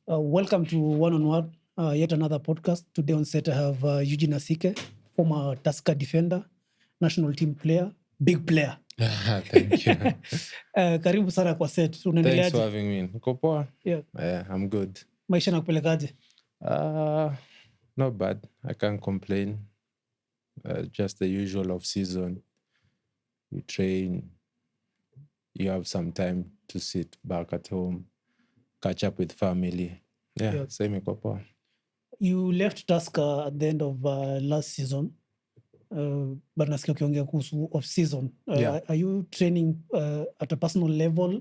Welcome to One on One, yet another podcast. Today on set, I have Eugene Asike, former Tusker defender, national team player, big player. Thank you. Karibu sana kwa set. Thanks for Unaendeleaje? having me. Uko poa? Yeah. Yeah, I'm good. Maisha nakupelekaje? Not bad. I can't complain. Just the usual of season. You train. You have some time to sit back at home, catch up with family. Yeah. Same iko poa. You left Tusker at the end of last season, but nasikia ukiongea kuhusu off season. Yeah. Are you training at a personal level,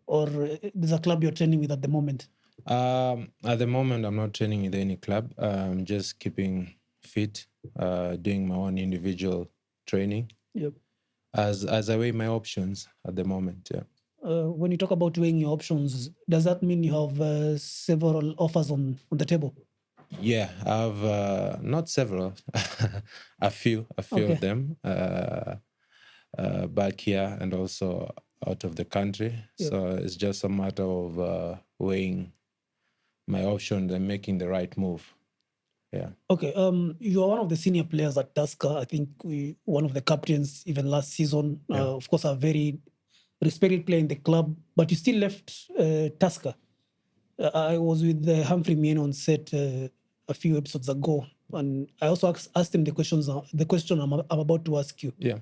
or there's a club you're training with at the moment? At the moment, I'm not training with any club. I'm just keeping fit, doing my own individual training. Yep. As I weigh my options at the moment, yeah. When you talk about weighing your options, does that mean you have several offers on the table? Yeah, I have not several, a few Okay. of them back here and also out of the country. Yeah. So it's just a matter of weighing my options and making the right move. Yeah. Okay. You are one of the senior players at Tusker. I think one of the captains even last season. Yeah. Of course, a very respected player in the club, but you still left Tusker. I was with Humphrey Mien on set a few episodes ago, and I also asked him the question I'm about to ask you. Yeah.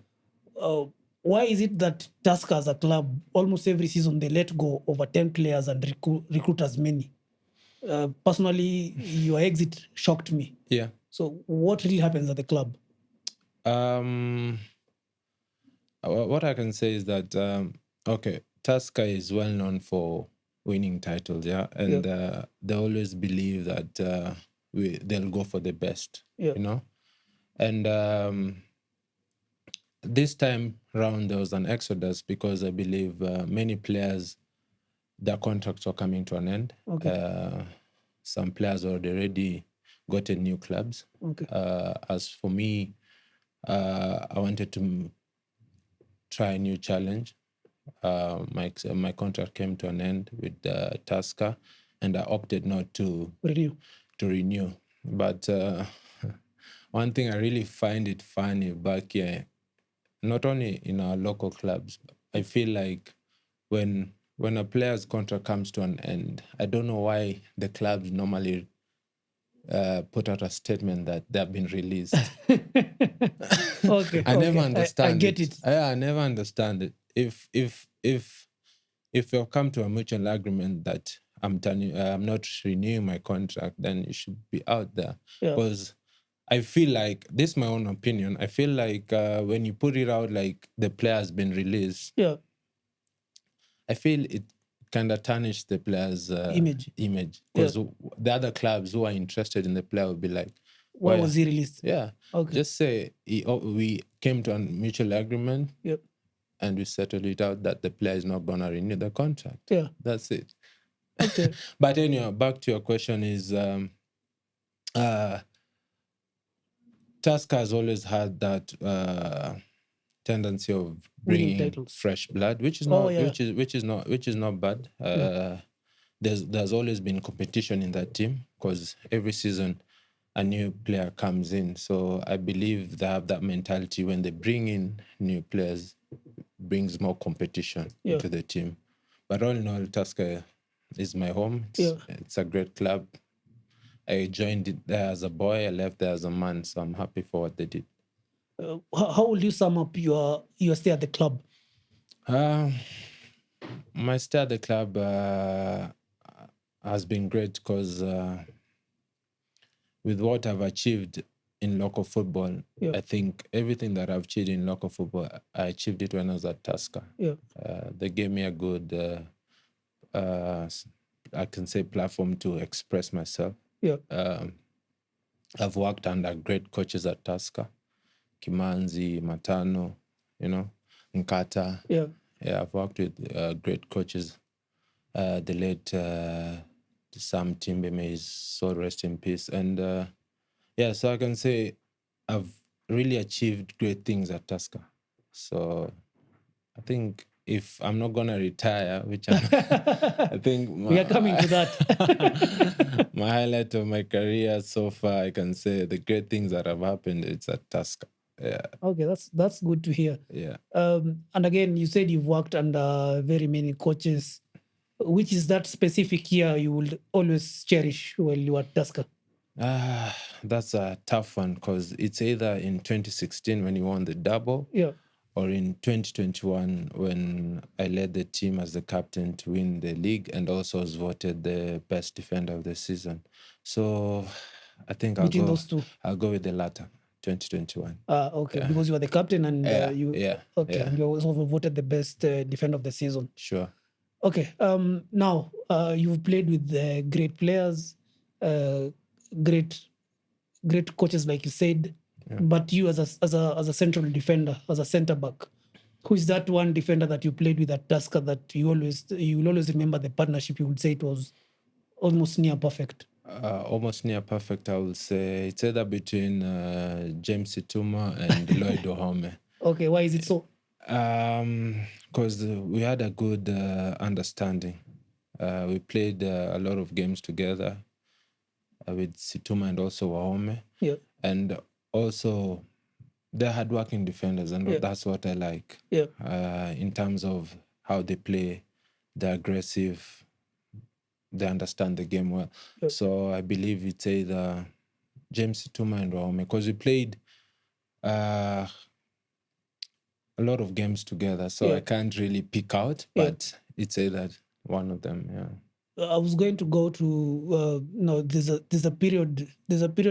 Why is it that Tusker as a club, almost every season, they let go over 10 players and recruit as many? Personally, your exit shocked me. Yeah. So what really happens at the club? What I can say is that, okay, Tusker is well known for winning titles, yeah? And they always believe that they'll go for the best, Yeah. you know? And this time round, there was an exodus because I believe many players, their contracts were coming to an end. Okay. Some players had already gotten new clubs. Okay. As for me, I wanted to try a new challenge. My contract came to an end with Tusker, and I opted not to renew. But one thing I really find it funny back here, not only in our local clubs, I feel like when a player's contract comes to an end, I don't know why the clubs normally put out a statement that they have been released. Okay. I never understand. I get it. I never understand it. If you've come to a mutual agreement that I'm not renewing my contract, then you should be out there. Because I feel like, this is my own opinion, I feel like when you put it out like the player has been released, I feel it kind of tarnished the player's image. Because the other clubs who are interested in the player will be like, why was he released? Yeah. Okay. Just say we came to a mutual agreement. Yep. And we settled it out that the player is not going to renew the contract. Yeah. That's it. Okay. But anyway, back to your question is, Tusker has always had that tendency of bringing fresh blood, which is not bad. There's always been competition in that team because every season a new player comes in. So I believe they have that mentality when they bring in new players, brings more competition into the team. But all in all, Tusker is my home. It's a great club. I joined it there as a boy. I left there as a man. So I'm happy for what they did. How will you sum up your stay at the club? My stay at the club has been great because with what I've achieved in local football, I think everything that I've achieved in local football, I achieved it when I was at Tusker. They gave me a good, I can say, platform to express myself. I've worked under great coaches at Tusker, Kimanzi, Matano, Nkata. I've worked with great coaches. The late Sam Timbe, may his soul rest in peace. And so I can say I've really achieved great things at Tusker. So I think if I'm not gonna retire, which I think We are coming to that. my highlight of my career so far, I can say the great things that have happened, it's at Tusker. Yeah. Okay, that's good to hear. Yeah. And again, you said you've worked under very many coaches. Which is that specific year you will always cherish while you are at Tusker? That's a tough one because it's either in 2016 when you won the double, Yeah. or in 2021 when I led the team as the captain to win the league and also was voted the best defender of the season. So I think Between those two. I'll go with the latter, 2021. Okay, because you are the captain and and you also voted the best defender of the season. Sure. Okay. Now you've played with great players, great coaches, like you said. Yeah. But you as a central defender, as a centre back, who is that one defender that you played with at Tusker that you will always remember the partnership? You would say it was almost near perfect. Almost near perfect, I would say. It's either between James Situma and Lloyd Ohome. Okay, why is it so? Because we had a good understanding. We played a lot of games together with Situma and also Wahome. Yeah. And also, they're hardworking defenders, and that's what I like. Yeah. In terms of how they play, they're aggressive, they understand the game well. Yeah. So I believe it's either James Situma and Wahome, because we played a lot of games together, so I can't really pick out, but it's either one of them. Yeah. I was going to go to there's a period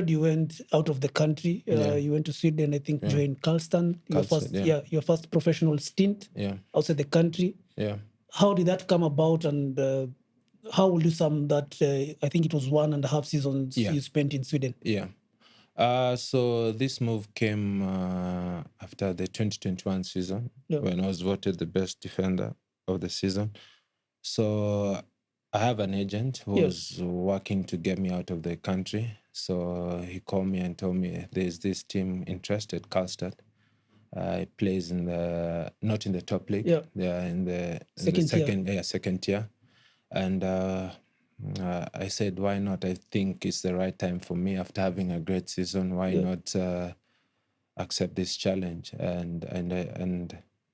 you went out of the country. You went to Sweden, I think, joined Karlstad, your first professional stint outside the country. Yeah. How did that come about, and how will you sum that? I think it was 1.5 seasons you spent in Sweden. Yeah. So this move came after the 2021 season when I was voted the best defender of the season. So I have an agent who was working to get me out of the country. So he called me and told me there's this team interested, Karlstad. It plays in not in the top league. Yeah. They are in the second tier. And I said, why not? I think it's the right time for me after having a great season. Why not accept this challenge? And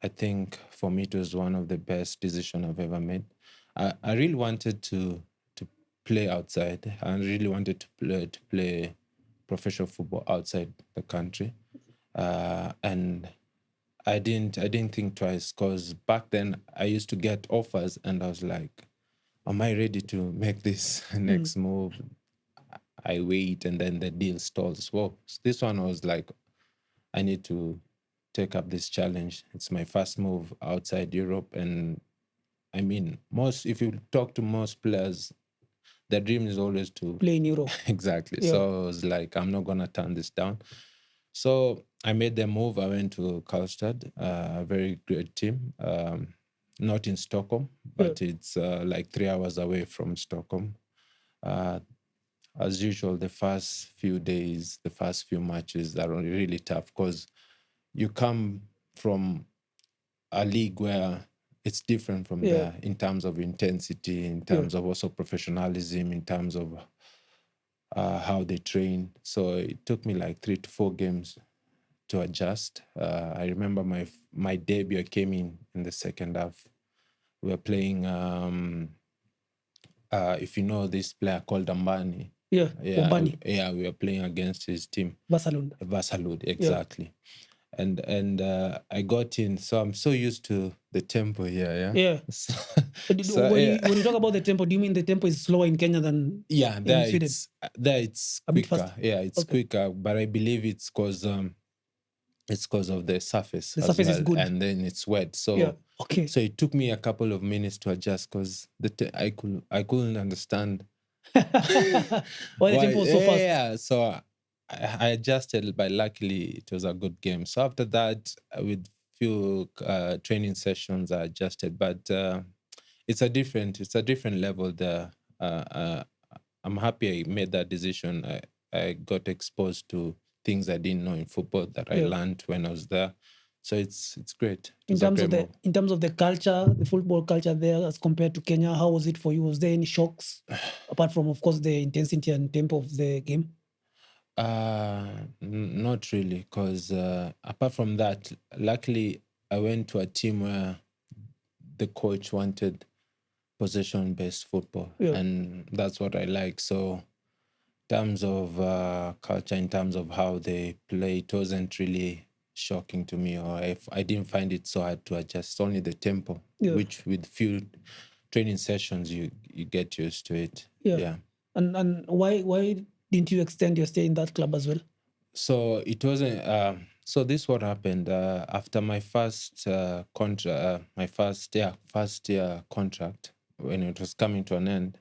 I think for me it was one of the best decisions I've ever made. I really wanted to play outside. I really wanted to play professional football outside the country, and I didn't think twice, because back then I used to get offers and I was like, am I ready to make this next move? I wait and then the deal stalls. Well, this one was like, I need to take up this challenge. It's my first move outside Europe, and I mean, if you talk to most players, their dream is always to play in Europe. Exactly. Yeah. So I was like, I'm not gonna turn this down. So I made the move. I went to Karlstad, a very great team. Not in Stockholm, but it's like 3 hours away from Stockholm. As usual, the first few days, the first few matches are really tough, because you come from a league where it's different from there in terms of intensity, in terms of also professionalism, in terms of how they train. So it took me like 3 to 4 games to adjust. I remember my debut came in the second half. We were playing, if you know this player called Ambani. Ambani. We were playing against his team. Vasalud, exactly. Yeah. And I got in, so I'm so used to the tempo here. Yeah. When you talk about the tempo, do you mean the tempo is slower in Kenya than in Sweden? It's quicker. Yeah, it's quicker, but I believe it's because of the surface. The surface is good, and then it's wet. So So it took me a couple of minutes to adjust, because I couldn't understand why the tempo was so fast. Yeah, so I adjusted, but luckily it was a good game. So after that, with few training sessions, I adjusted. But it's a different level there. I'm happy I made that decision. I got exposed to things I didn't know in football that I learned when I was there. So it's great. In terms of the culture, the football culture there as compared to Kenya, how was it for you? Was there any shocks apart from, of course, the intensity and tempo of the game? Not really, because apart from that, luckily I went to a team where the coach wanted possession-based football, and that's what I like. So in terms of culture, in terms of how they play, it wasn't really shocking to me, or if I didn't find it so hard to adjust. Only the tempo, which with few training sessions you get used to it. Yeah. And why didn't you extend your stay in that club as well? So it wasn't. So this what happened after my first contract, my first year contract, when it was coming to an end.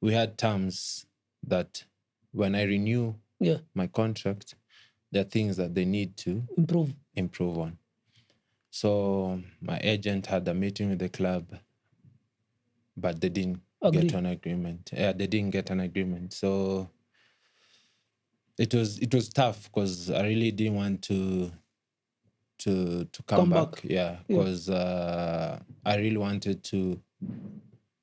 We had terms that when I renew my contract, there are things that they need to improve on. So my agent had a meeting with the club, but they didn't get an agreement. They didn't get an agreement. So it was tough because I really didn't want to come back. Yeah, because I really wanted to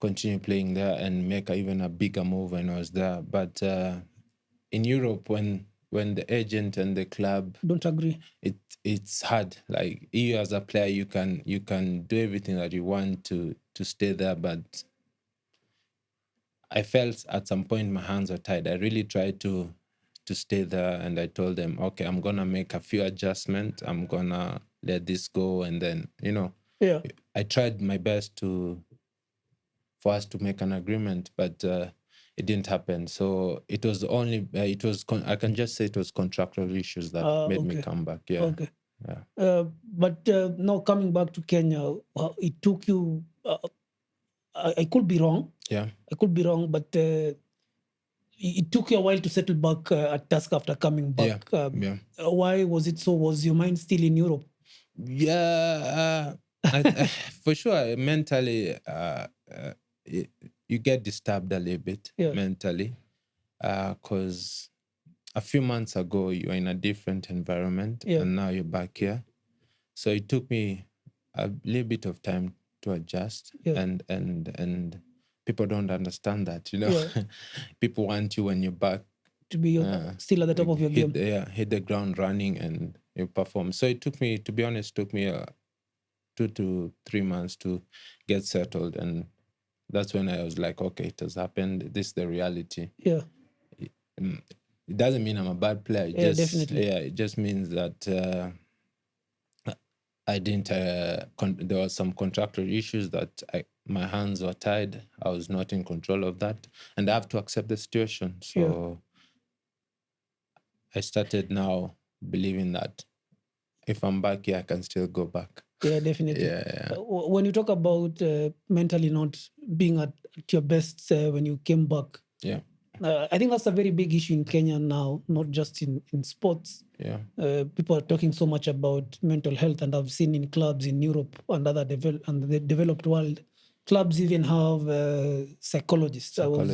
continue playing there and make even a bigger move when I was there. But in Europe, when the agent and the club don't agree, it's hard. Like you as a player, you can do everything that you want to stay there, but I felt at some point my hands were tied. I really tried to stay there, and I told them, okay, I'm gonna make a few adjustments. I'm gonna let this go, and then I tried my best for us to make an agreement, but it didn't happen. So it was only I can just say it was contractual issues that made me come back. Yeah. Okay. Yeah. But now coming back to Kenya, it took you. I could be wrong. Yeah. I could be wrong, but it took you a while to settle back at Tusker after coming back. Why was it so? Was your mind still in Europe? Yeah, for sure. Mentally, you get disturbed a little bit mentally, because a few months ago you were in a different environment, and now you're back here. So it took me a little bit of time to adjust, and people don't understand that, People want you when you're back to be still at the top of your game. Hit the ground running and you perform. So it took me, to be honest, 2 to 3 months to get settled, and that's when I was like, okay, it has happened. This is the reality. Yeah. It doesn't mean I'm a bad player. Definitely. Yeah, it just means that I didn't. There were some contractual issues that my hands were tied. I was not in control of that, and I have to accept the situation. So I started now believing that if I'm back here, I can still go back. Yeah, definitely. Yeah. When you talk about mentally not being at your best when you came back, I think that's a very big issue in Kenya now, not just in sports. Yeah. People are talking so much about mental health, and I've seen in clubs in Europe and the developed world, clubs even have psychologists. I was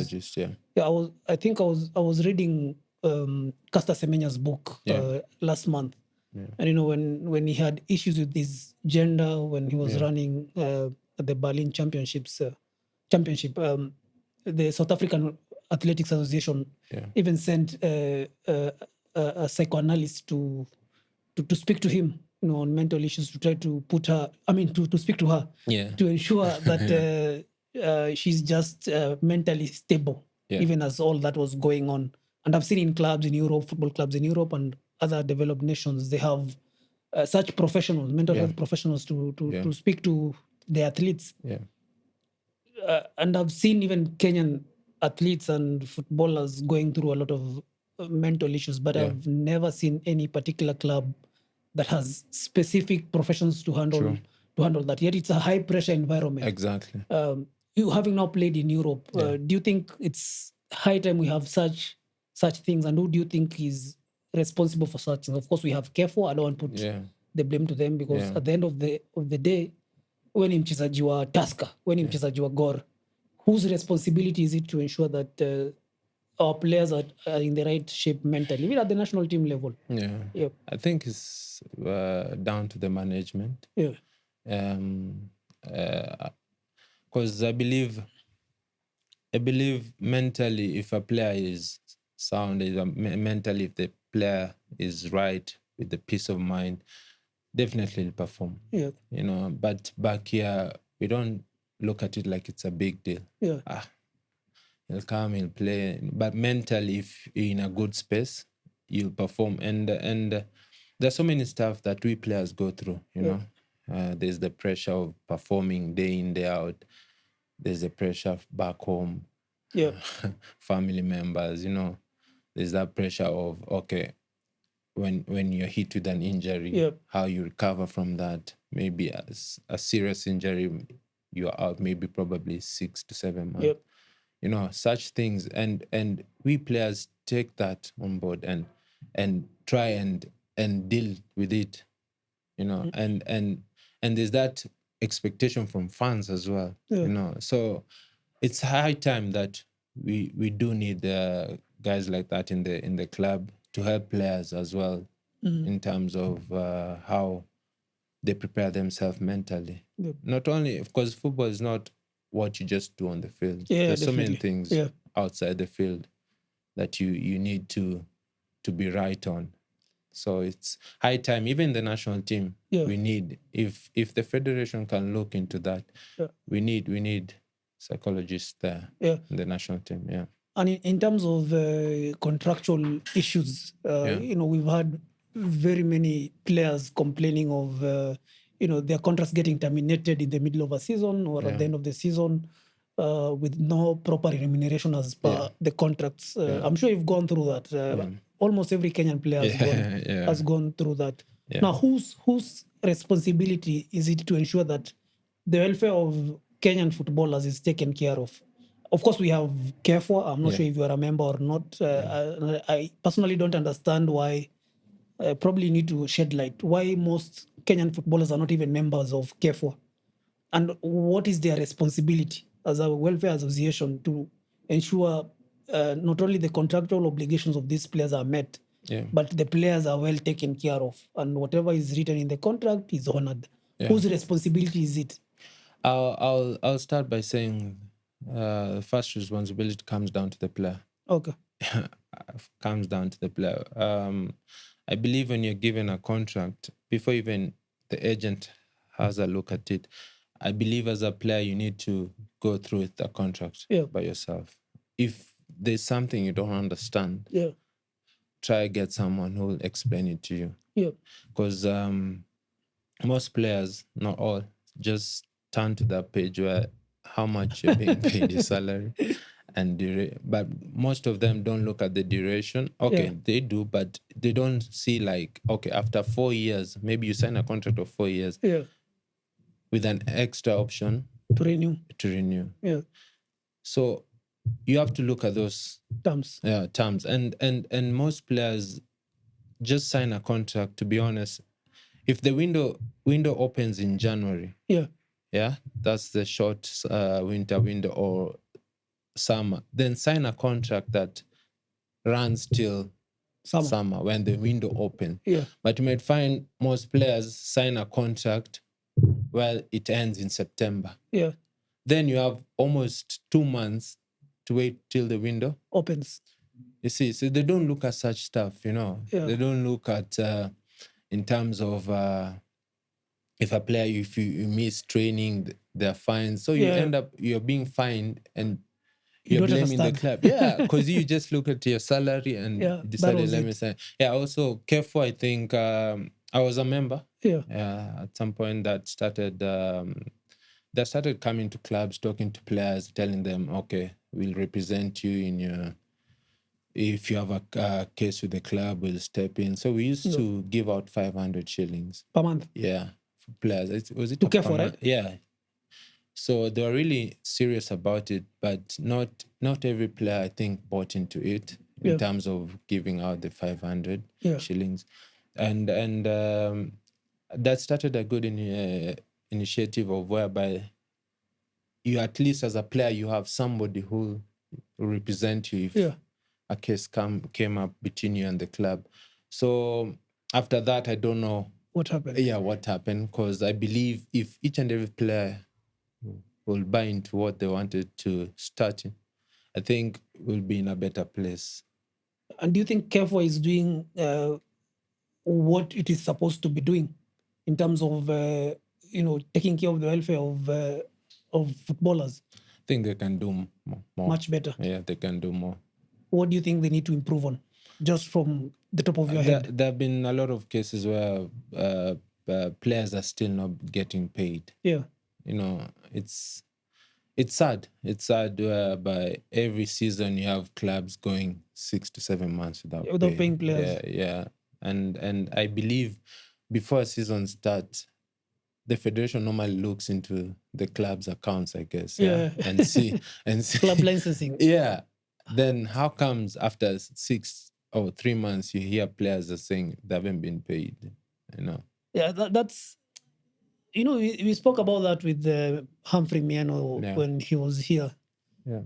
reading Caster Semenya's book last month. Yeah. And when he had issues with his gender when he was running at the Berlin championship, the South African Athletics Association even sent a psychoanalyst to speak to him, on mental issues, to try to put her. To speak to her, to ensure that she's just mentally stable, even as all that was going on. And I've seen in clubs in Europe, football clubs in Europe and other developed nations, they have such professionals, mental health professionals, to speak to the athletes. And I've seen even Kenyan athletes and footballers going through a lot of mental issues, but I've never seen any particular club that has specific professions to handle that. Yet it's a high pressure environment. Exactly. You having now played in Europe, do you think it's high time we have such things, and who do you think is responsible for such things? Of course, we have KEFWA. I don't want to put the blame to them, because at the end of the day, when ni mchezaji wa Tusker, when ni mchezaji wa Gor, whose responsibility is it to ensure that our players are in the right shape mentally, even at the national team level? Yeah. I think it's down to the management. Yeah. Because I believe mentally, if a player is sound, mentally, if the player is right with the peace of mind, definitely he'll perform. Yeah. But back here, we don't look at it like it's a big deal. Yeah. He'll come, he'll play. But mentally, if you're in a good space, you'll perform. And there's so many stuff that we players go through, there's the pressure of performing day in, day out. There's the pressure back home, family members, there's that pressure of, okay, when you're hit with an injury, how you recover from that. Maybe a serious injury, you're out maybe probably 6 to 7 months. Such things. And we players take that on board and try and deal with it, and there's that expectation from fans as well, so it's high time that we do need guys like that in the club to help players as well, in terms of how they prepare themselves mentally. Not only, of course, football is not what you just do on the field. There's so many things outside the field that you need to be right on. So it's high time, even the national team, we need, if the federation can look into that, we need psychologists there in the national team. And in terms of contractual issues, we've had very many players complaining of their contracts getting terminated in the middle of a season or at the end of the season, with no proper remuneration as per the contracts. I'm sure you've gone through that. Almost every Kenyan player has gone through that. Now, whose responsibility is it to ensure that the welfare of Kenyan footballers is taken care of? Of course, we have KEFWA. I'm not sure if you are a member or not. I personally don't understand why. Probably need to shed light why most Kenyan footballers are not even members of KEFWA, and what is their responsibility as a welfare association to ensure not only the contractual obligations of these players are met, but the players are well taken care of, and whatever is written in the contract is honored. Whose responsibility is it? I'll start by saying first responsibility comes down to the player. Okay. Comes down to the player. I believe when you're given a contract, before even the agent has a look at it, I believe as a player you need to go through the contract by yourself. If there's something you don't understand, try get someone who will explain it to you. Because most players, not all, just turn to that page where how much you're being paid, your salary, but most of them don't look at the duration. Okay, they do, but they don't see like, okay, after 4 years, maybe you sign a contract of 4 years with an extra option to renew. So you have to look at those terms. And most players just sign a contract, to be honest. If the window opens in January, that's the short winter window or summer, then sign a contract that runs till summer when the window opens. But you might find most players sign a contract it ends in September. Then you have almost 2 months to wait till the window opens. You see, so they don't look at such stuff, They don't look at in terms of if a player, if you miss training, they're fined. So you end up, you're being fined and you're blaming the club. Because you just look at your salary and decided, let me say. Also, KEFWA, I think I was a member. At some point that started, they started coming to clubs, talking to players, telling them, okay, we'll represent you in your, if you have a case with the club, we'll step in. So we used to give out 500 shillings. Per month? Yeah, for players. Was it to KEFWA, right? Yeah. So they were really serious about it, but not every player, I think, bought into it in terms of giving out the 500 shillings. And that started a good initiative of whereby you, at least as a player, you have somebody who will represent you a case came up between you and the club. So after that, I don't know What happened? Yeah, what happened? Because I believe if each and every player will buy into what they wanted to start in, I think we'll be in a better place. And do you think KEFWA is doing what it is supposed to be doing in terms of taking care of the welfare of footballers? I think they can do more. Much better. Yeah, they can do more. What do you think they need to improve on, just from the top of your head? There have been a lot of cases where players are still not getting paid. Yeah. It's sad. It's sad by every season you have clubs going 6 to 7 months without paying players. Yeah. And I believe before a season starts, the federation normally looks into the club's accounts, I guess. Yeah. and see club licensing. Yeah. Then how comes after 6 or 3 months you hear players are saying they haven't been paid? Yeah, that's we spoke about that with Humphrey Miano when he was here. Yeah.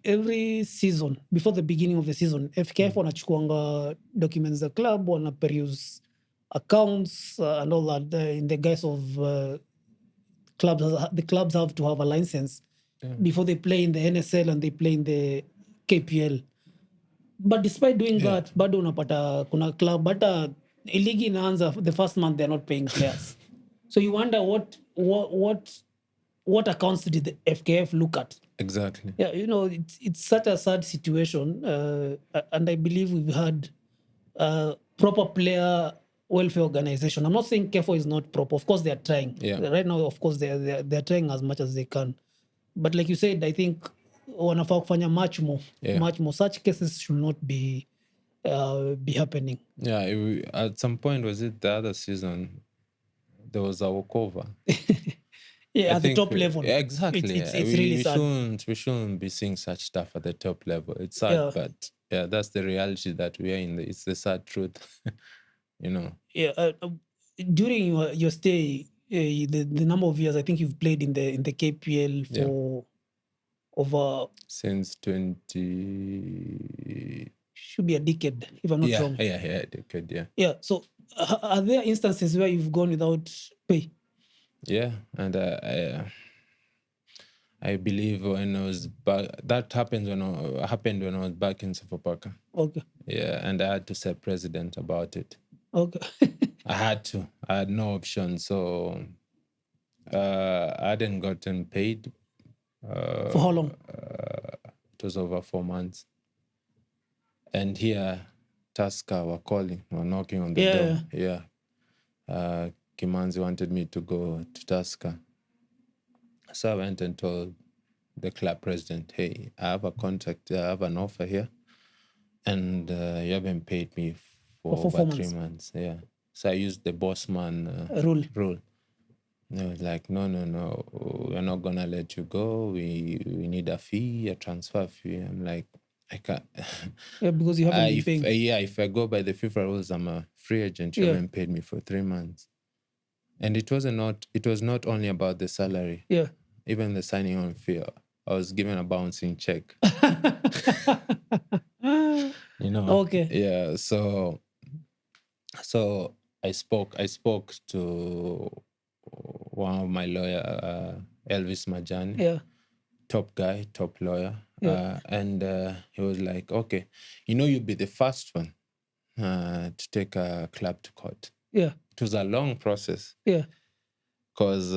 Every season, before the beginning of the season, FKF wanachukuanga documents the club, wana peruse accounts and all that in the guise of clubs. The clubs have to have a license before they play in the NSL and they play in the KPL. But despite doing that, bado unapata kuna club, but ligi inaanza the first month they're not paying players. So you wonder what accounts did the FKF look at? Exactly. Yeah, it's such a sad situation, and I believe we've had proper player welfare organization. I'm not saying KEFWA is not proper. Of course, they are trying. Yeah. Right now, of course, they're trying as much as they can. But like you said, I think wanafaa kufanya much more. Such cases should not be happening. Yeah, at some point, was it the other season, there was a walkover. Yeah, at the top level. Exactly. It's really sad. We shouldn't be seeing such stuff at the top level. It's sad, but that's the reality that we are in. It's the sad truth, Yeah. During your stay, the number of years I think you've played in the KPL for over since 20. Should be a decade, if I'm not wrong. Yeah, a decade. Yeah. Yeah. So, are there instances where you've gone without pay? Yeah, and I believe when I was back, that happened when I was back in Sofapaka. Okay. Yeah, and I had to say president about it. Okay. I had no option, so I hadn't gotten paid. For how long? It was over 4 months. And here, Tusker were knocking on the door. Yeah. Kimanzi wanted me to go to Tusker. So I went and told the club president, hey, I have a contract, I have an offer here, and you haven't paid me for over 3 months. Yeah. So I used the boss man rule. They was like, no, we're not going to let you go. We need a fee, a transfer fee. I'm like, I can't. Yeah, because you haven't been paying. If I go by the FIFA rules, I'm a free agent. You haven't paid me for 3 months. And it was not only about the salary. Yeah. Even the signing on fee, I was given a bouncing check. Okay. Yeah. So I spoke to one of my lawyer, Elvis Majani. Yeah. Top guy, top lawyer. Yeah. And he was like, okay, you'll be the first one to take a club to court. Yeah. It was a long process. Yeah. Because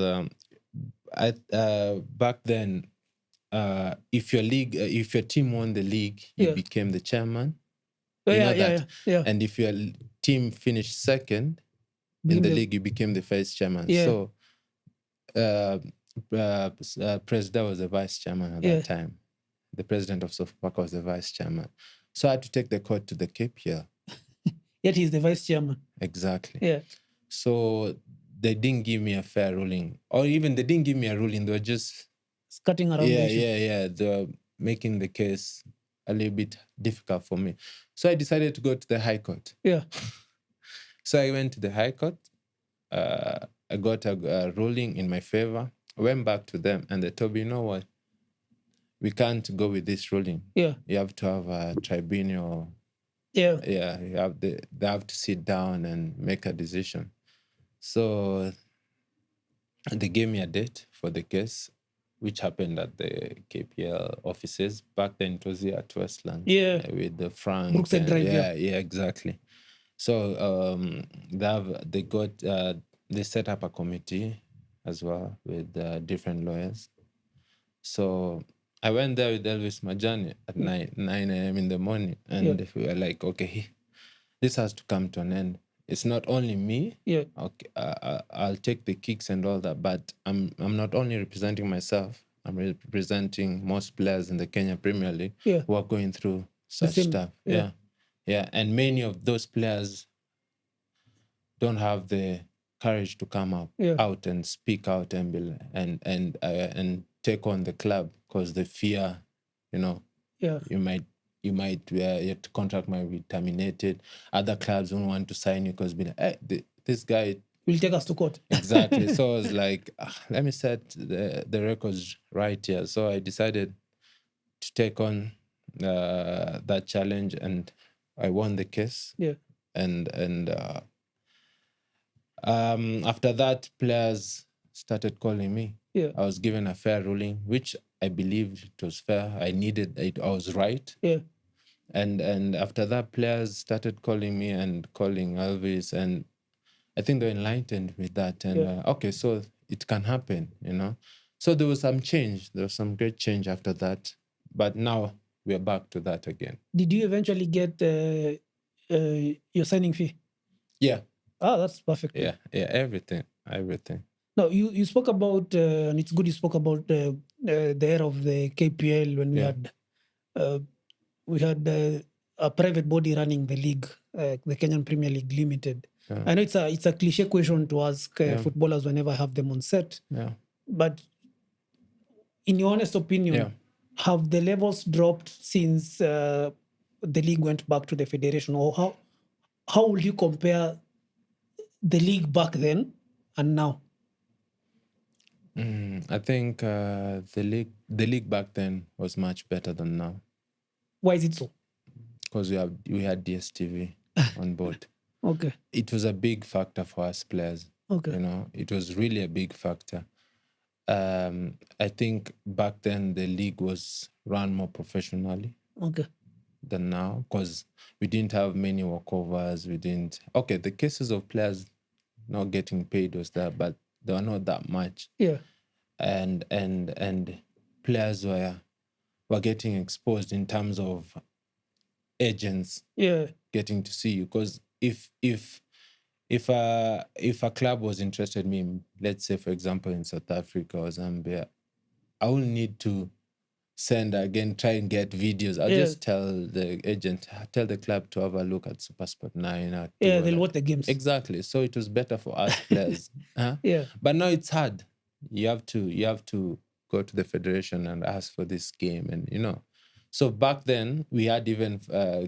back then, if your team won the league, you became the chairman. Yeah. And if your team finished second in the league, you became the vice chairman. Yeah. So President was the vice chairman at that time. The president of Sofapaka was the vice chairman. So I had to take the court to the KPL. Yet he's the vice chairman. Exactly. Yeah. So they didn't give me a fair ruling. Or even they didn't give me a ruling. They were just skirting around the issue. Yeah. They were making the case a little bit difficult for me. So I decided to go to the High Court. Yeah. So I went to the High Court. I got a ruling in my favor. I went back to them and they told me, you know what? we can't go with this ruling. Yeah. You have to have a tribunal. Yeah. Yeah, they have to sit down and make a decision. So they gave me a date for the case, which happened at the KPL offices. Back then it was here at Westlands. Yeah. With the Frank. Brookside Drive, yeah, exactly. So they set up a committee as well with different lawyers. So I went there with Elvis Majani at 9 a.m. in the morning, and we were like, okay, this has to come to an end. It's not only me. Yeah. Okay, I'll take the kicks and all that, but I'm not only representing myself. I'm representing most players in the Kenya Premier League who are going through such stuff. Yeah, and many of those players don't have the courage to come out and speak out and take on the club because they fear, you might your contract might be terminated. Other clubs don't want to sign you because this guy will take us to court. Exactly. So I was like, let me set the records right here. So I decided to take on that challenge, and I won the case. Yeah. And after that, players started calling me. Yeah. I was given a fair ruling, which I believed it was fair. I needed it. I was right. Yeah. And after that, players started calling me and calling Elvis, and I think they're enlightened with that. And okay, so it can happen, So there was some change. There was some great change after that. But now we're back to that again. Did you eventually get your signing fee? Yeah. Ah, that's perfect. Yeah, everything. No, you spoke about, and it's good you spoke about the era of the KPL when we had a private body running the league, the Kenyan Premier League Limited. Yeah. I know it's a cliche question to ask footballers whenever I have them on set. Yeah. But in your honest opinion, have the levels dropped since the league went back to the federation, or how would you compare the league back then and now? I think the league back then was much better than now. Why is it so? Because we had DSTV on board. Okay. It was a big factor for us players. Okay. It was really a big factor. I think back then the league was run more professionally. Okay. Than now, because we didn't have many walkovers. The cases of players not getting paid was there, but they were not that much. Yeah. And players were getting exposed in terms of agents getting to see you, because if a club was interested in me, let's say for example in South Africa or Zambia, I will need to try and get videos. I'll just tell the agent, tell the club to have a look at SuperSport 9. They'll watch the games. Exactly. So it was better for us players. Yeah. But now it's hard. You have to go to the federation and ask for this game, and So back then we had even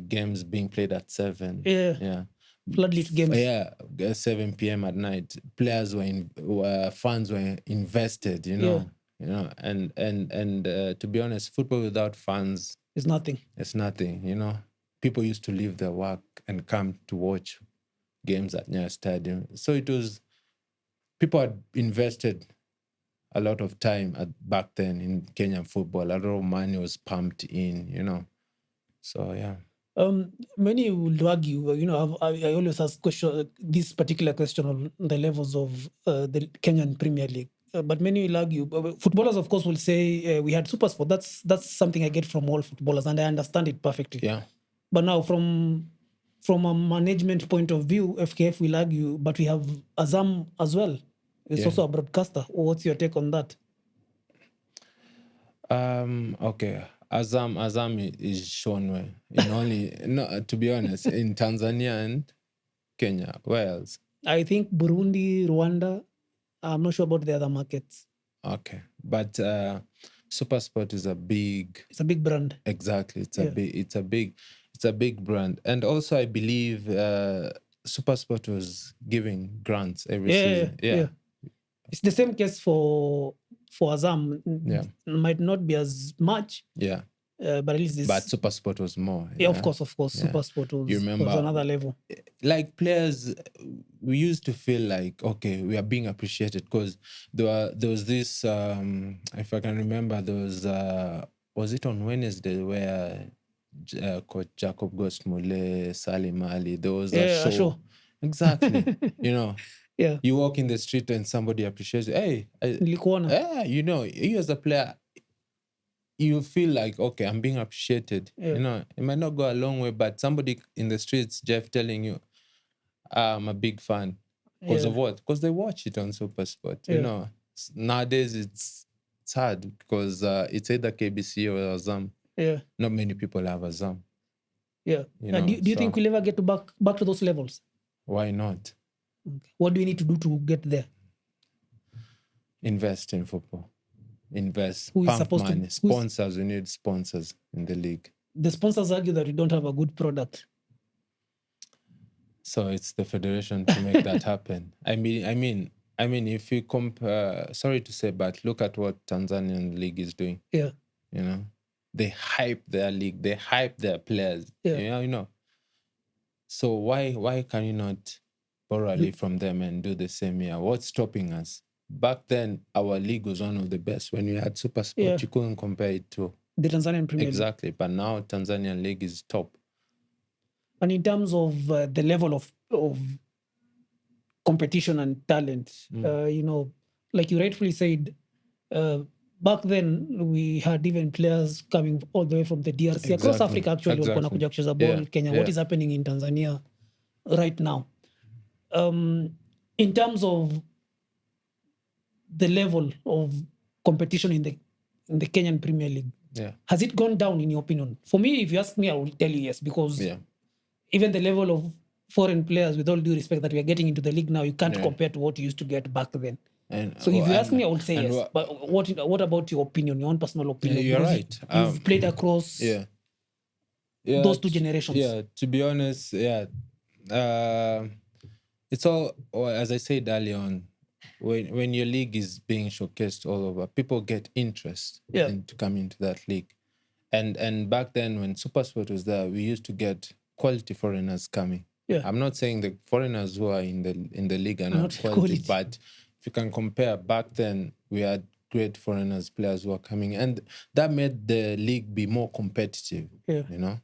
games being played at 7. Yeah. Floodlit games. Yeah, 7 p.m. at night. Players fans were invested, and to be honest, football without fans is nothing. It's nothing, People used to leave their work and come to watch games at Nyayo Stadium. So people had invested a lot of time back then in Kenyan football. A lot of money was pumped in, So, yeah. Many would argue, I always ask this particular question on the levels of the Kenyan Premier League. But many will argue, footballers, of course, will say we had SuperSport. That's something I get from all footballers, and I understand it perfectly. Yeah. But now, from a management point of view, FKF will argue, but we have Azam as well. It's also a broadcaster. What's your take on that? Okay. Azam is shown to be honest, in Tanzania and Kenya. Where else? I think Burundi, Rwanda. I'm not sure about the other markets. Okay, but SuperSport is it's a big brand. Exactly, it's a big brand, and also I believe SuperSport was giving grants every season. Yeah. It's the same case for for Azam might not be as much. Yeah. But at least this. But SuperSport was more. Yeah, of course. Yeah. SuperSport was, You remember, was another level. Like players, we used to feel like, okay, we are being appreciated because there was this, if I can remember, there was it on Wednesday where Coach Jacob Gosmule, Salim Ali, there was a show. Exactly. Yeah. You walk in the street and somebody appreciates you. Hey, you as a player, you feel like, okay, I'm being appreciated. Yeah. It might not go a long way, but somebody in the streets, Jeff, telling you, I'm a big fan. Because of what? Because they watch it on SuperSport. Yeah. Nowadays it's hard because it's either KBC or Azam. Yeah. Not many people have Azam. Yeah. Do you think we'll ever get back to those levels? Why not? Okay. What do we need to do to get there? Invest in football. Invest. Who is supposed money. to? Sponsors. We need sponsors in the league. The sponsors argue that we don't have a good product. So it's the federation to make that happen. I mean, if you compare, sorry to say, but look at what Tanzanian league is doing. Yeah. They hype their league. They hype their players. Yeah. So why can you not borrow a league from them and do the same here? What's stopping us? Back then, our league was one of the best. When you had SuperSport, you couldn't compare it to the Tanzanian Premier League. Exactly. But now Tanzanian league is top. And in terms of the level of competition and talent, like you rightfully said, back then we had even players coming all the way from the DRC across Africa. Actually, walikuwa kuja kucheza ball Kenya. What is happening in Tanzania right now? In terms of the level of competition in the Kenyan Premier League, has it gone down in your opinion? For me, if you ask me, I will tell you yes, because even the level of foreign players, with all due respect, that we are getting into the league now, you can't compare to what you used to get back then. So if you ask me, I would say yes. But what about your opinion, your own personal opinion? You're right. You've played across those two generations. Yeah, to be honest, it's all, as I said earlier on, when your league is being showcased all over, people get interest to come into that league. And back then, when SuperSport was there, we used to get quality foreigners coming. Yeah. I'm not saying the foreigners who are in the league are not quality, but if you can compare, back then we had great foreigners players who are coming, and that made the league be more competitive. Yeah.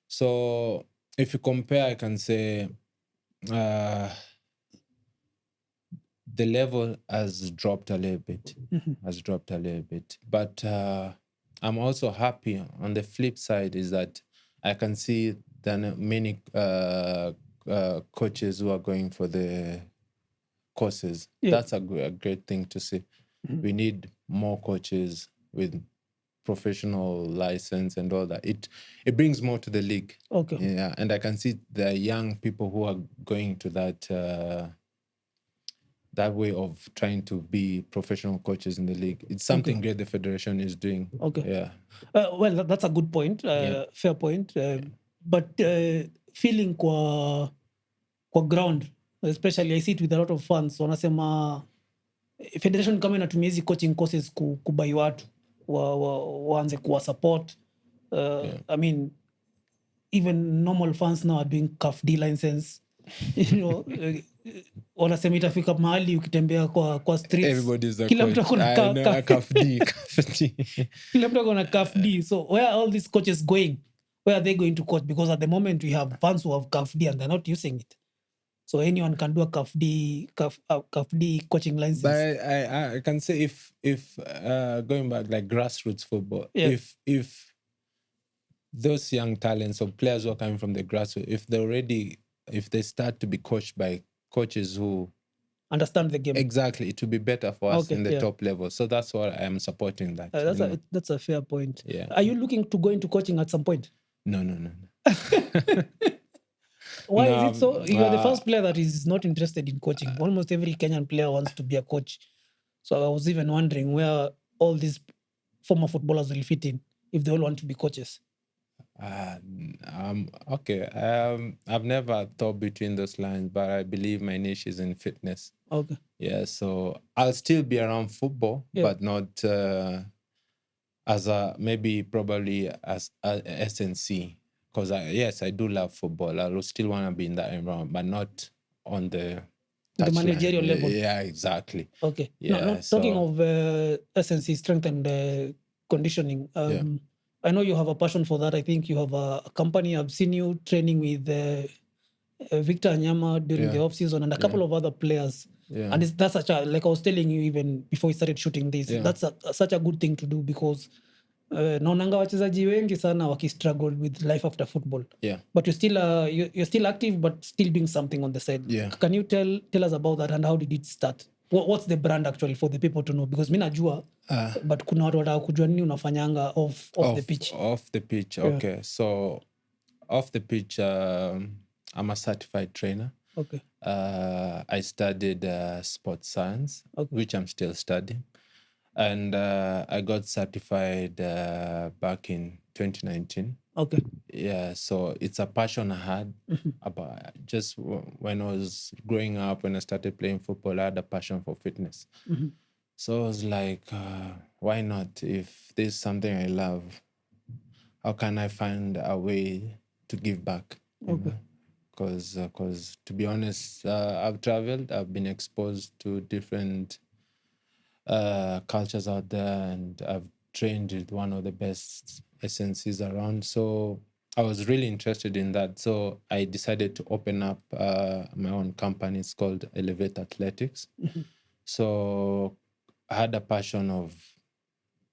So if you compare, I can say the level has dropped a little bit. But I'm also happy. On the flip side is that I can see that many coaches who are going for the courses. That's a great thing to see. We need more coaches with professional license and all that. It brings more to the league. Okay. Yeah, and I can see the young people who are going to that way of trying to be professional coaches in the league. It's something great the federation is doing. Okay. Yeah. Well, that's a good point. Fair point. But feeling kwa ground, especially I see it with a lot of fans, wanasema federation kama inatumia hizi coaching courses kubai watu waanze kuwa support. I mean, even normal fans now are doing CAFD license. Wanasema itafika mahali ukitembea kwa streets, kila mtu akona CAFD. Kila mtu akona CAFD. So where are all these coaches going? Where are they going to coach? Because at the moment we have fans who have CAFD and they're not using it. So anyone can do a CAFD coaching license. But I can say if going back like grassroots football, if those young talents or players who are coming from the grassroots, if they start to be coached by coaches who understand the game, exactly, it will be better for us in the top level. So that's what I am supporting. That's a fair point. Yeah. Are you looking to go into coaching at some point? No. Why is it so? You are the first player that is not interested in coaching. Almost every Kenyan player wants to be a coach. So I was even wondering where all these former footballers will fit in if they all want to be coaches. Okay. I've never thought between those lines, but I believe my niche is in fitness. Okay. Yeah, so I'll still be around football, Yeah. but not as a probably as a SNC. Because yes, I do love football. I will still want to be in that environment, but not on the The touchline. managerial level. Yeah, exactly. Okay. Yeah, No, talking of SNC, strength and conditioning. I know you have a passion for that. I think you have a company. I've seen you training with Victor Anyama during the off season and a couple of other players. Yeah. And that's such a, like I was telling you even before we started shooting this, that's such a good thing to do because naonanga wachezaji wengi sana wakistruggle with life after football. Yeah. But you're still active, but still doing something on the side. Yeah. Can you tell us about that and how did it start? What's the brand actually for the people to know? Because mi najua, but kuna watu wataka kujua nini unafanyanga off the pitch. Off the pitch, okay. So off the pitch, I'm a certified trainer. Okay. I studied sports science, which I'm still studying. And I got certified back in 2019. Okay. Yeah, so it's a passion I had about just when I was growing up, when I started playing football, I had a passion for fitness. So I was like, why not? If there's something I love, how can I find a way to give back? Okay. Because to be honest, I've traveled, I've been exposed to different cultures out there, and I've trained with one of the best SNCs around. So I was really interested in that. So I decided to open up my own company. It's called Elevate Athletics. So I had a passion of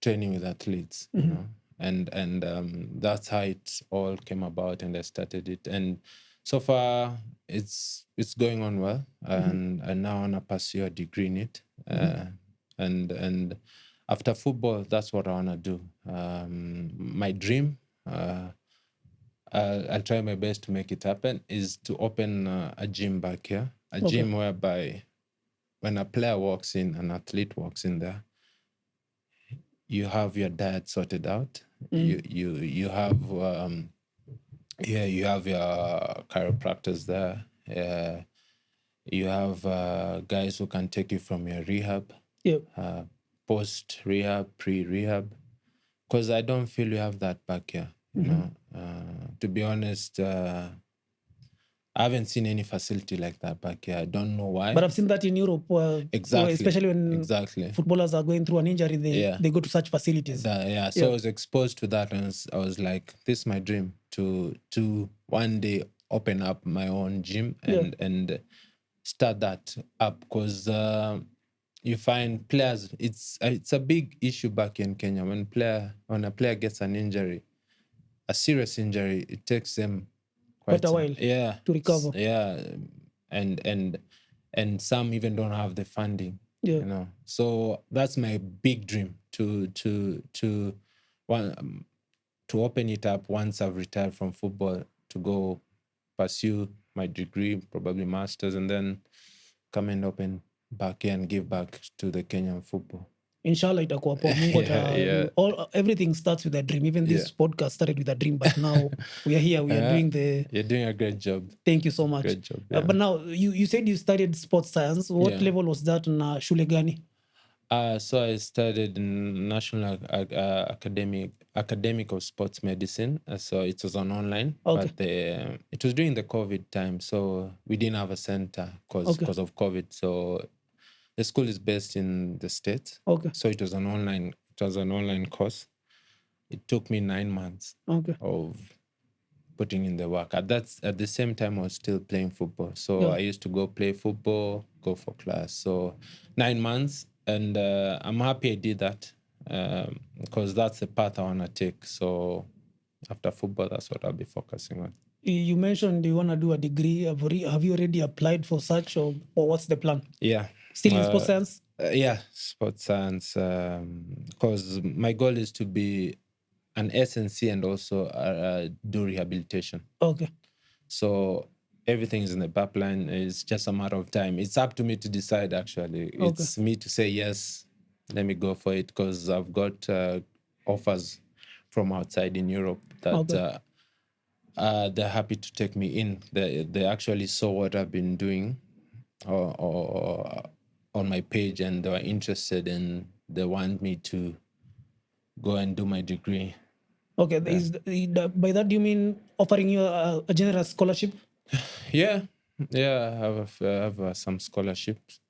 training with athletes, you know, and that's how it all came about, and I started it. And so far, it's going on well, and I now want to pursue a degree in it. And after football, that's what I want to do. My dream, I'll try my best to make it happen, is to open a gym back here. A gym whereby when a player walks in, an athlete walks in there, you have your diet sorted out. You have you have your chiropractors there. You have guys who can take you from your rehab, post rehab, pre rehab. Because I don't feel we have that back here. You know, to be honest, I haven't seen any facility like that back here. I don't know why. But I've seen that in Europe, exactly, especially when footballers are going through an injury, they go to such facilities. So I was exposed to that, and I was like, this is my dream, to one day open up my own gym and start that up. Because you find players, it's a big issue back in Kenya. When a player gets an injury, a serious injury, it takes them quite a while to recover. And some even don't have the funding. You know, so that's my big dream, to open it up once I've retired from football, to go pursue my degree, probably master's, and then come and open back here and give back to the Kenyan football. Inshallah itakuwa poa. Mungu everything starts with a dream. Even this podcast started with a dream, but now we are here. We are doing You're doing a great job. Thank you so much. Great job. But now you said you studied sports science. What level was that na shule gani? So I studied in National Academic of Sports Medicine. So it was on online, but it was during the COVID time, so we didn't have a center because of COVID. So the school is based in the States. So it was an online course. It took me 9 months of putting in the work. At the same time, I was still playing football. So I used to go play football, go for class. So 9 months, and I'm happy I did that, because that's the path I want to take. So after football, that's what I'll be focusing on. You mentioned you want to do a degree. Have you already applied for such, or what's the plan? Yeah. Still in sports science? Sports science. Because my goal is to be an SNC and also do rehabilitation. So everything is in the pipeline. It's just a matter of time. It's up to me to decide, actually. It's me to say, yes, let me go for it, because I've got offers from outside in Europe that they're happy to take me in. They actually saw what I've been doing or on my page, and they were interested, and they want me to go and do my degree. Okay, by that do you mean offering you a generous scholarship? Yeah, I have some scholarships.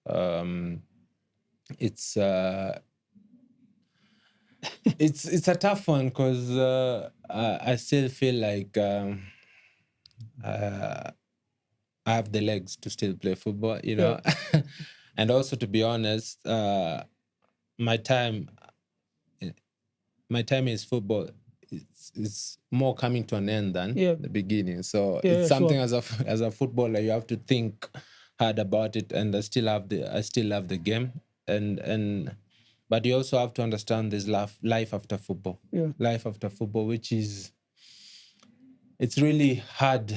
It's it's a tough one because I still feel like I have the legs to still play football, you know. And also, to be honest, my time is football. It's more coming to an end than the beginning. So it's something sure. as a footballer, you have to think hard about it. And I still love the game. And but you also have to understand there's life after football. Yeah. Life after football, which is it's really hard.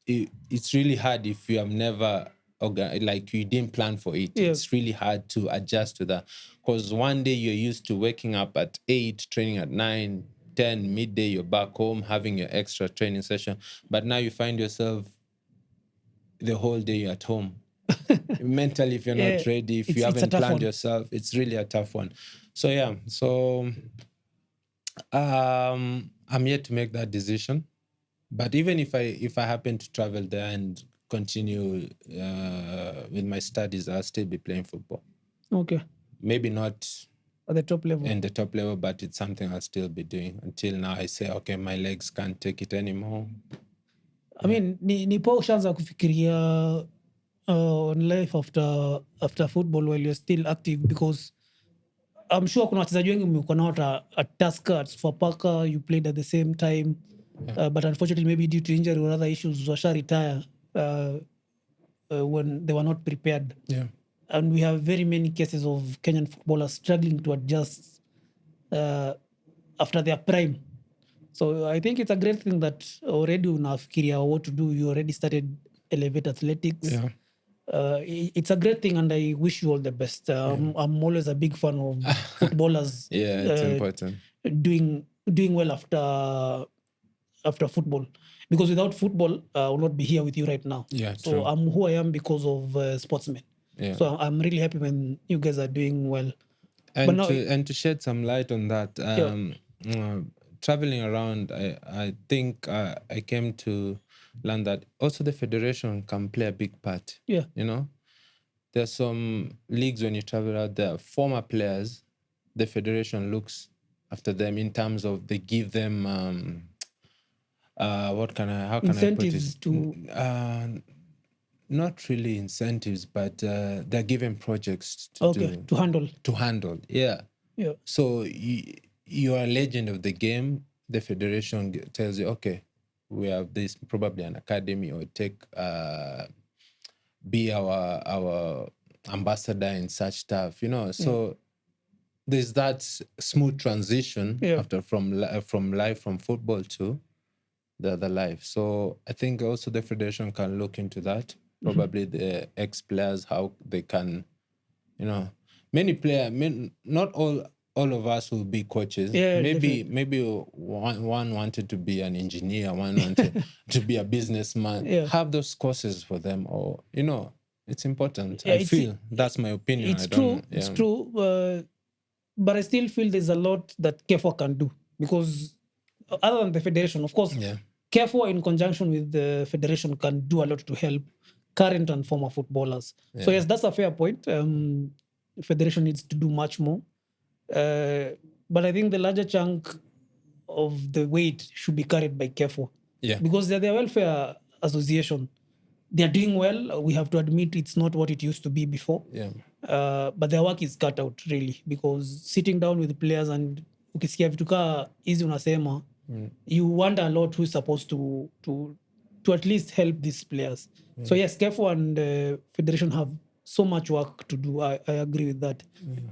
It's really hard if you have never like you didn't plan for it. It's really hard to adjust to that, because one day you're used to waking up at 8, training at 9, 10, midday you're back home having your extra training session, but now you find yourself the whole day you're at home. Mentally, if you're not ready, if you haven't planned yourself, it's really a tough one. So I'm yet to make that decision. But even if I happen to travel there and continue with my studies, I'll still be playing football. Okay. Maybe not at the top level. In the top level, but it's something I'll still be doing until now I say, okay, my legs can't take it anymore. I mean, ni po ushaanza kufikiria on life after football while you're still active, because I'm sure kuna wachezaji wengi mmekuwa nao at Tusker, at Sofapaka, you played at the same time. But unfortunately, maybe due to injury or other issues, washa retire when they were not prepared. Yeah. And we have very many cases of Kenyan footballers struggling to adjust after their prime. So I think it's a great thing that already unafikiria what to do. You already started Elevate Athletics. Yeah. It's a great thing, and I wish you all the best. I'm always a big fan of footballers. It's important. Doing well after football, because without football, I will not be here with you right now. Yeah, so true. I'm who I am because of sportsmen. Yeah. So I'm really happy when you guys are doing well. And to shed some light on that, traveling around, I think I came to learn that also the federation can play a big part. Yeah. You know, there's some leagues when you travel out there, former players, the federation looks after them in terms of they give them how can I put it? Not really incentives, but they're given projects to handle. Yeah. So you are a legend of the game. The federation tells you, okay, we have this, probably an academy, or be our ambassador and such stuff, you know. So there's that smooth transition after from life from football to the other life. So I think also the federation can look into that. Probably the ex-players, how they can, you know, many players, not all of us will be coaches. Maybe one wanted to be an engineer, one wanted to be a businessman. Have those courses for them, or, you know, it's important. I feel that's my opinion. It's true. But I still feel there's a lot that KEFWA can do, because other than the federation, of course, KEFWA in conjunction with the federation can do a lot to help current and former footballers. So yes, that's a fair point. Federation needs to do much more. But I think the larger chunk of the weight should be carried by KEFWA. Because they're the welfare association. They're doing well. We have to admit it's not what it used to be before. But their work is cut out, really, because sitting down with the players and ukisikia vitu kaa hizi unasema, you wonder a lot who's supposed to at least help these players. So yes, KEFWA and Federation have so much work to do. I agree with that.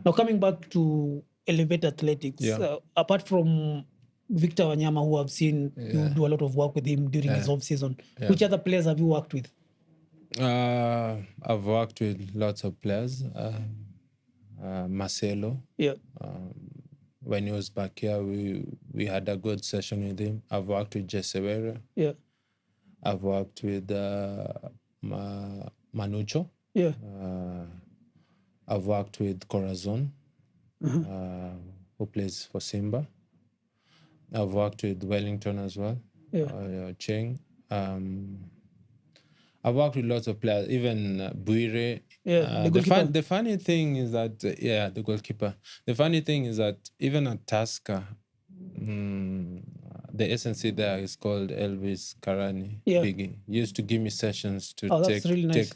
Now coming back to Elevate Athletics, apart from Victor Wanyama, who I've seen you do a lot of work with him during his off-season, which other players have you worked with? I've worked with lots of players. Marcelo. when he was back here, we had a good session with him. I've worked with Jesewere. Yeah. I've worked with Manucho. Yeah. I've worked with Corazon, who plays for Simba. I've worked with Wellington as well. Yeah. Cheng. I've worked with lots of players, even Buire. Yeah, the goalkeeper. The funny thing is that, the goalkeeper. The funny thing is that even at Tusker, the SNC there is called Elvis Karani. Yeah. Biggie. He used to give me sessions to really nice.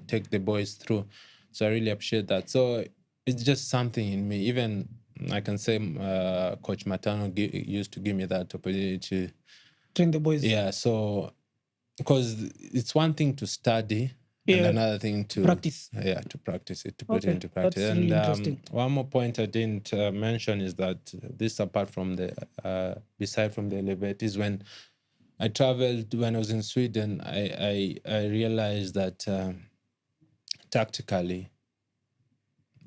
take the boys through. So I really appreciate that. So it's just something in me. Even I can say Coach Matano used to give me that opportunity to train the boys. Yeah, so because it's one thing to study and another thing to practice. To practice it, to put it into practice. That's really interesting. One more point I didn't mention is that this, apart from the beside from the elevator, is when I traveled, when I was in Sweden, I realized that tactically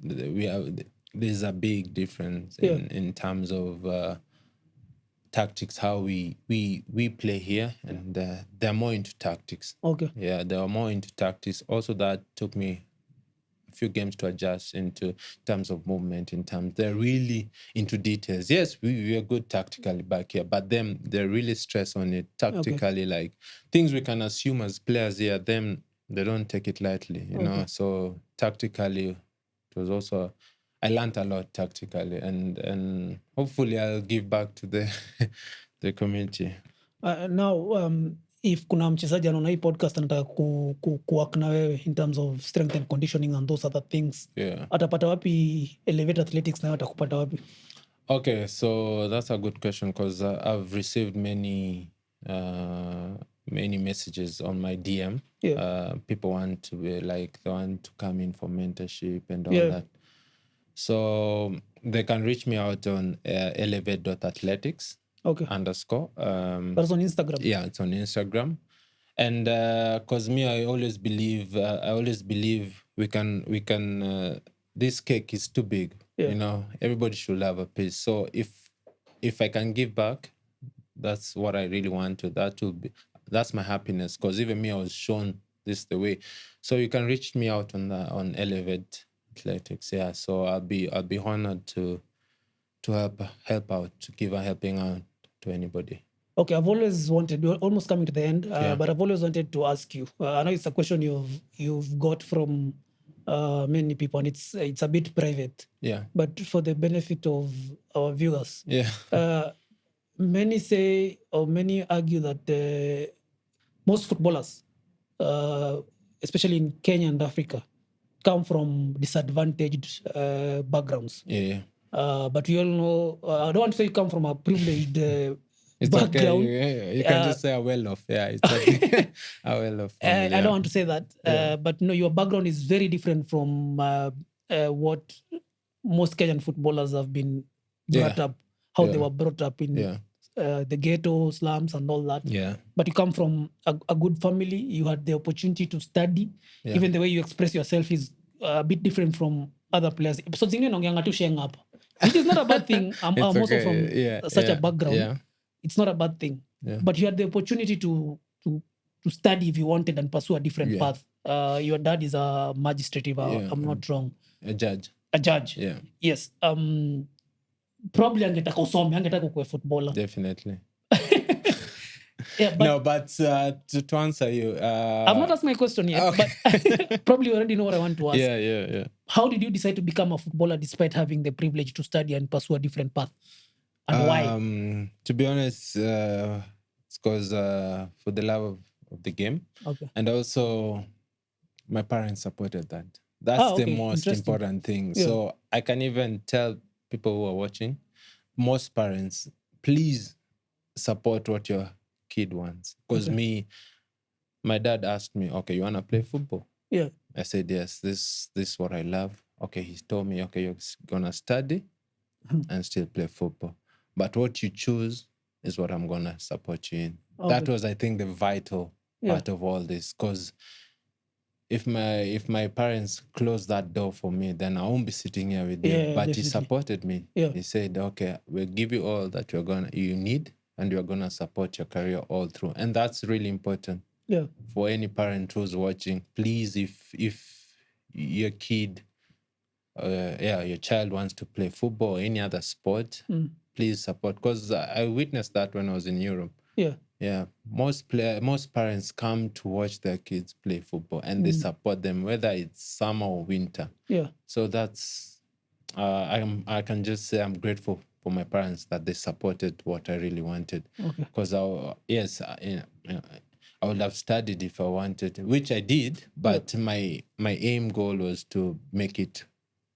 there's a big difference in terms of tactics, how we play here, and they're more into tactics. Okay. Yeah, they are more into tactics. Also, that took me a few games to adjust into terms of movement, they're really into details. Yes, we are good tactically back here, but them, they're really stressed on it tactically, like things we can assume as players here, them, they don't take it lightly, you know. So tactically, it was also, I learned a lot tactically, and hopefully I'll give back to the community. Now, if kuna mchezaji anaona hii podcast anataka kuwork na wewe in terms of strength and conditioning and those other things, atapata wapi Elevate Athletics, na atakupata wapi? Okay, so that's a good question, because I've received many messages on my DM. People want to be like, they want to come in for mentorship and all that. So they can reach me out on elevate.athletics. Underscore. That's on Instagram. Yeah, it's on Instagram. And because me, I always believe we can this cake is too big. You know, everybody should have a piece. So if I can give back, that's what I really want to. That's my happiness. Because even me, I was shown this the way. So you can reach me out on Elevate Athletics. Yeah. So I'll be honored to help out, to give a helping out to anybody. Okay, I've always wanted, we're almost coming to the end, but I've always wanted to ask you. I know it's a question you've got from many people, and it's a bit private. Yeah. But for the benefit of our viewers, many say, or many argue that most footballers, especially in Kenya and Africa, come from disadvantaged backgrounds. Yeah. But we all know, I don't want to say you come from a privileged it's background. Okay. You can just say a well-off. Yeah, it's okay. A well-off family. I don't want to say that. But no, your background is very different from what most Kenyan footballers have been brought up, how they were brought up in the ghetto, slums and all that. Yeah. But you come from a good family. You had the opportunity to study. Even the way you express yourself is a bit different from other players. So which is not a bad thing. I'm also from such a background. Yeah. It's not a bad thing. But you had the opportunity to study if you wanted and pursue a different path. Your dad is a magistrate, if I'm not wrong. A judge. A judge. Yeah. Yes. Probably angetaka usome, angetaka kuwe footballer. Definitely. But no, but to answer you, I've not asked my question yet, but probably you already know what I want to ask. Yeah. How did you decide to become a footballer despite having the privilege to study and pursue a different path? And why? To be honest, it's because for the love of the game. Okay. And also, my parents supported that. That's the most important thing. Yeah. So I can even tell people who are watching, most parents, please support what your kid wants. Because my dad asked me, okay, you want to play football? Yeah. I said, yes, this is what I love. Okay, he told me, okay, you're going to study and still play football. But what you choose is what I'm going to support you in. Okay. That was, I think, the vital part of all this. Because if my parents close that door for me, then I won't be sitting here with you. Yeah, But he definitely. supported me. Yeah. He said, okay, we'll give you all that you need, and you're gonna support your career all through. And that's really important. Yeah. For any parent who's watching, please, if your kid, your child wants to play football or any other sport, please support. Because I witnessed that when I was in Europe. Yeah. Yeah, most parents come to watch their kids play football, and they support them, whether it's summer or winter. Yeah. So that's I can just say I'm grateful for my parents that they supported what I really wanted. Okay. Because I would have studied if I wanted, which I did, but my aim goal was to make it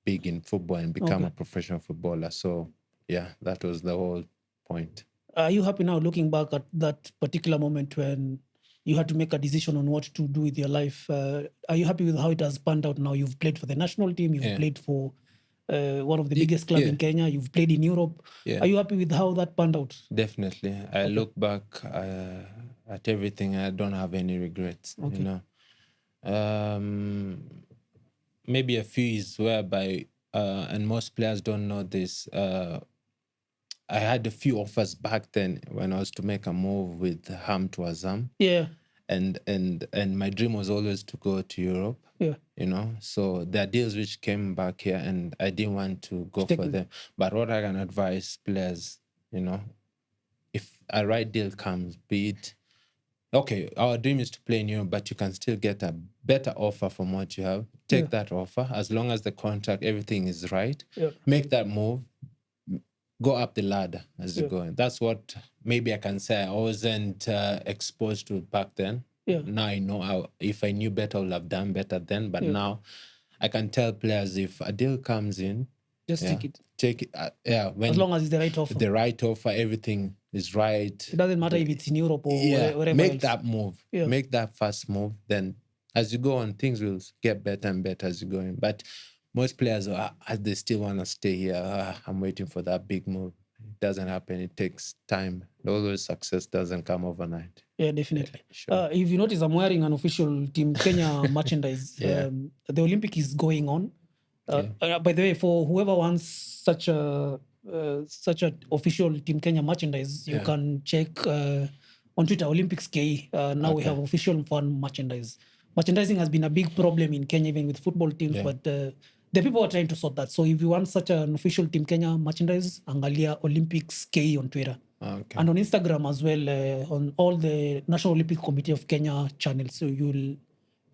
big in football and become a professional footballer. So yeah, that was the whole point. Are you happy now looking back at that particular moment when you had to make a decision on what to do with your life? Are you happy with how it has panned out now? You've played for the national team. You've played for one of the biggest clubs in Kenya. You've played in Europe. Yeah. Are you happy with how that panned out? Definitely. I look back at everything. I don't have any regrets, you know. Maybe a few is whereby, and most players don't know this, I had a few offers back then when I was to make a move with Ham to Azam. Yeah. And my dream was always to go to Europe. Yeah. You know, so there are deals which came back here, and I didn't want to go for them. But what I can advise players, you know, if a right deal comes, be it, okay, our dream is to play in Europe, but you can still get a better offer from what you have. Take that offer, as long as the contract, everything is right. Yeah. Make that move. Go up the ladder as you go. And that's what maybe I can say I wasn't exposed to back then. Yeah. Now I know if I knew better, I would have done better then. But now I can tell players, if a deal comes in, just take it. Take it. As long as it's the right offer. The right offer, everything is right. It doesn't matter if it's in Europe or wherever Make else. that move. Make that first move. Then as you go on, things will get better and better as you go in. But most players, they still want to stay here. I'm waiting for that big move. It doesn't happen. It takes time. Always success doesn't come overnight. Yeah, definitely. Sure. If you notice, I'm wearing an official Team Kenya merchandise. The Olympic is going on. By the way, for whoever wants such a official Team Kenya merchandise, you can check on Twitter, Olympics KE. Now we have official fan merchandise. Merchandising has been a big problem in Kenya, even with football teams, but the people are trying to sort that. So if you want such an official Team Kenya merchandise, angalia Olympics KE on Twitter. And on Instagram as well, on all the National Olympic Committee of Kenya channels. So you'll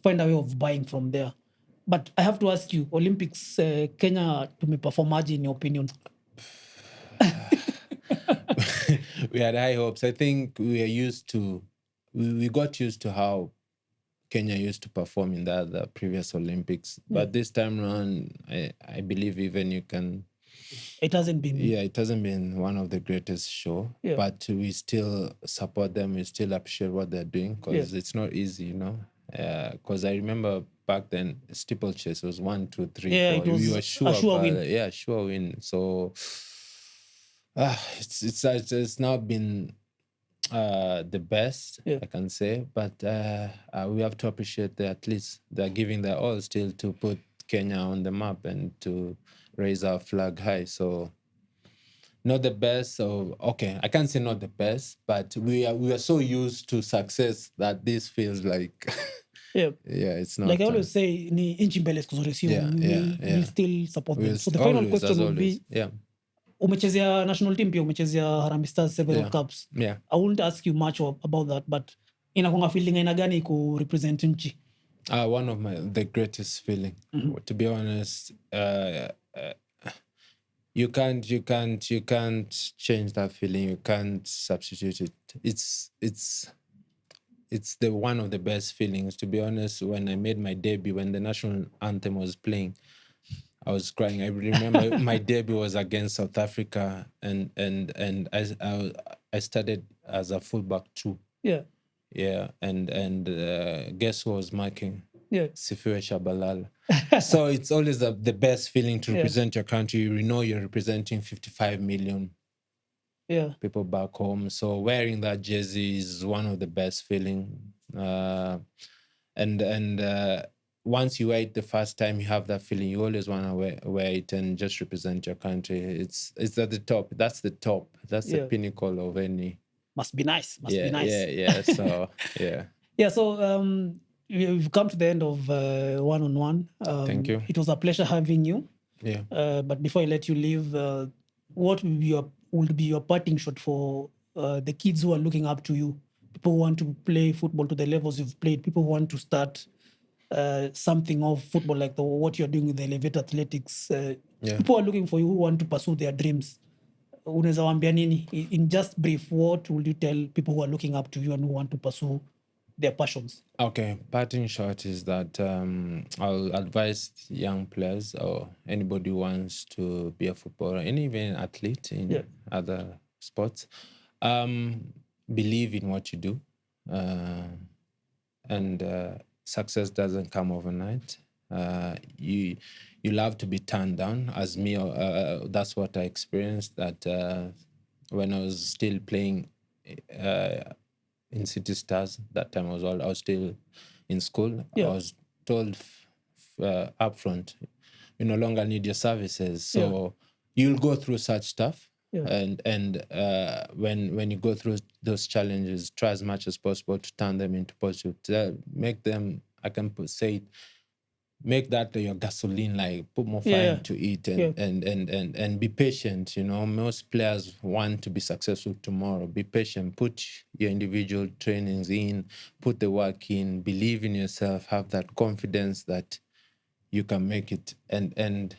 find a way of buying from there. But I have to ask you, Olympics, Kenya perform in your opinion? We had high hopes. I think we got used to how Kenya used to perform in the previous Olympics. But this time around, I believe even you can... It hasn't been... Yeah, it hasn't been one of the greatest show. Yeah. But we still support them. We still appreciate what they're doing, because it's not easy, you know. Because I remember back then, steeplechase was 1, 2, 3, 4. We were sure win. Yeah, sure win. So it's now been the best, I can say. But we have to appreciate that at least they're giving their all still to put Kenya on the map and to raise our flag high. So not the best. So okay, I can't say not the best, but we are so used to success that this feels like it's not. Like I always say, ni inchi mbele siku zote, so we'll still support them. So the final question will be, umechezea national team pia, umechezea Harambee Stars several cups. I won't ask you much about that, but inakuanga feeling aina gani ku represent nchi? One of the greatest feeling. To be honest, you can't change that feeling. You can't substitute it. It's the one of the best feelings. To be honest, when I made my debut, when the national anthem was playing, I was crying. I remember my debut was against South Africa, and I started as a fullback too. Yeah, and guess who was marking? Sifiwe Shabalala. So it's always the best feeling to represent your country. You know you're representing 55 million people back home. So wearing that jersey is one of the best feeling. And once you wear it the first time, you have that feeling. You always want to wear it and just represent your country. It's at the top. That's the top. That's the pinnacle of any. Must be nice. Must be nice. Yeah. So yeah. Yeah. So we've come to the end of one-on-one. Thank you. It was a pleasure having you. Yeah. But before I let you leave, what would be your parting shot for the kids who are looking up to you? People who want to play football to the levels you've played. People who want to start something of football like what you're doing with the elevator athletics. People are looking for you who want to pursue their dreams. Unaweza waambia nini? In just brief, what will you tell people who are looking up to you and who want to pursue their passions? Okay, parting shot is that I'll advise young players or anybody who wants to be a footballer and even athlete in other sports, believe in what you do, and success doesn't come overnight. You'll have to be turned down. As me, that's what I experienced. That when I was still playing in City Stars, that time I was still in school. I was told up front, you no longer need your services. So you'll go through such stuff. And when you go through those challenges, try as much as possible to turn them into positive. Make them, I can say, make that your gasoline. Like put more fire into it, and be patient. You know, most players want to be successful tomorrow. Be patient. Put your individual trainings in. Put the work in. Believe in yourself. Have that confidence that you can make it, and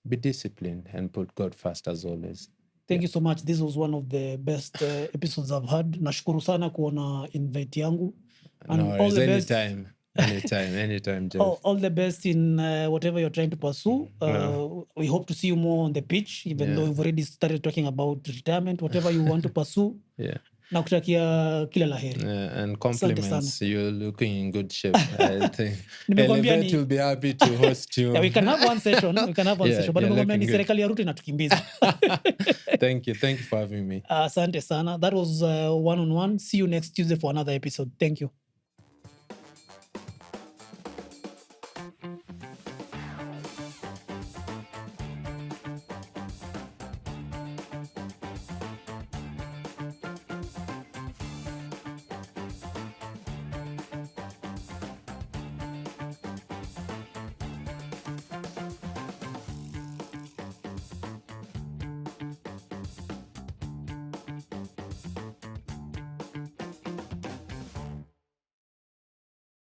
be disciplined and put God first as always. Thank you so much. This was one of the best episodes I've had. Nashukuru sana kuona invite yangu. And no, all the best. Anytime, Jeff. All the best in whatever you're trying to pursue. We hope to see you more on the pitch, even though we've already started talking about retirement, whatever you want to pursue. Nakutakia kila laheri. And compliments. You're looking in good shape. I think Elevate will be happy to host you. We can have one session. But nimekwambia ni serikali ya Ruto inatukimbiza. Thank you for having me. Asante sana. That was one-on-one. See you next Tuesday for another episode. Thank you.